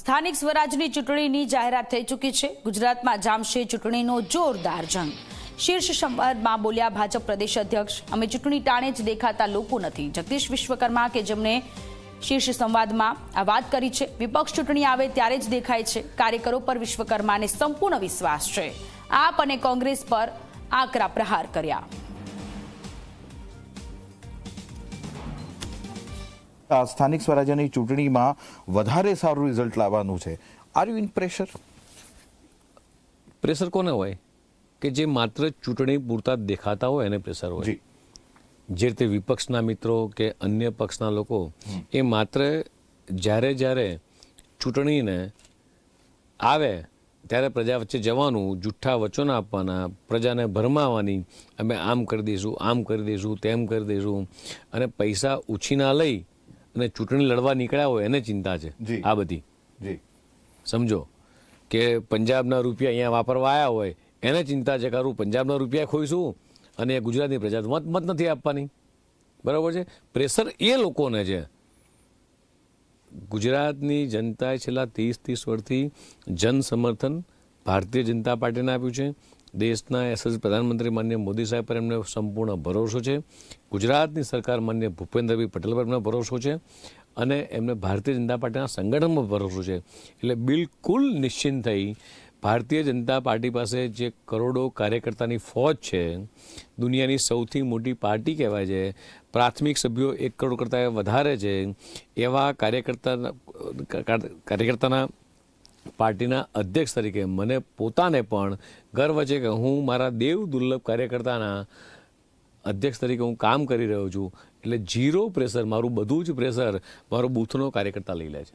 સ્થાનિક સ્વરાજની ચૂંટણીની જાહેરાત થઈ ચૂકી છે। ગુજરાતમાં જામશે ચૂંટણીનો જોરદાર જંગ। શીર્ષ સંવાદમાં બોલ્યા ભાજપ પ્રદેશ અધ્યક્ષ, અમે ચૂંટણી ટાણે જ દેખાતા લોકો નથી। જગદીશ વિશ્વકર્મા કે જેમણે શીર્ષ સંવાદમાં આ વાત કરી છે। વિપક્ષ ચૂંટણી આવે ત્યારે જ દેખાય છે। કાર્યકરો પર વિશ્વકર્માને સંપૂર્ણ વિશ્વાસ છે। આપ અને કોંગ્રેસ પર આકરા પ્રહાર કર્યા। સ્થાનિક સ્વરાજ્યની ચૂંટણીમાં વધારે સારું રિઝલ્ટ લાવવાનું છે। Are you in pressure? Pressure કોને હોય કે જે માત્ર ચૂંટણી પૂરતા દેખાતા હોય એને પ્રેશર હોય। જે રીતે વિપક્ષના મિત્રો કે અન્ય પક્ષના લોકો એ માત્ર જ્યારે ચૂંટણીને આવે ત્યારે પ્રજા વચ્ચે જવાનું, જૂઠ્ઠા વચનો આપવાના, પ્રજાને ભરમાવાની, અમે આમ કરી દઈશું, આમ કરી દઈશું, તેમ કરી દઈશું, અને પૈસા ઉછીના લઈ અને ચૂંટણી લડવા નીકળ્યા હોય એને ચિંતા છે આ બધી। સમજો કે પંજાબના રૂપિયા અહીંયા વાપરવા આવ્યા હોય એને ચિંતા છે કે પંજાબના રૂપિયા ખોઈશું અને ગુજરાતની પ્રજા મત નથી આપવાની। બરાબર છે। પ્રેશર એ લોકોને છે। ગુજરાતની જનતાએ છેલ્લા 30 વર્ષથી જન સમર્થન ભારતીય જનતા પાર્ટીને આપ્યું છે। દેશના યશસ્વી પ્રધાનમંત્રી માનનીય મોદી સાહેબ પર એમને સંપૂર્ણ ભરોસો છે। ગુજરાતની સરકાર માનનીય ભૂપેન્દ્રભાઈ પટેલ પર એમને ભરોસો છે અને એમને ભારતીય જનતા પાર્ટીના સંગઠનમાં ભરોસો છે। એટલે બિલકુલ નિશ્ચિંત થઈ ભારતીય જનતા પાર્ટી પાસે જે કરોડો કાર્યકર્તાની ફોજ છે, દુનિયાની સૌથી મોટી પાર્ટી કહેવાય છે, પ્રાથમિક સભ્યો 1 કરોડ કરતાં વધારે છે, એવા કાર્યકર્તાના પાર્ટીના અધ્યક્ષ તરીકે મને પોતાને પણ ગર્વ છે કે હું મારા દેવ દુર્લભ કાર્યકર્તાના અધ્યક્ષ તરીકે હું કામ કરી રહ્યો છું। એટલે ઝીરો પ્રેશર, મારું બધું જ પ્રેશર મારો બૂથનો કાર્યકર્તા લઈ લે છે।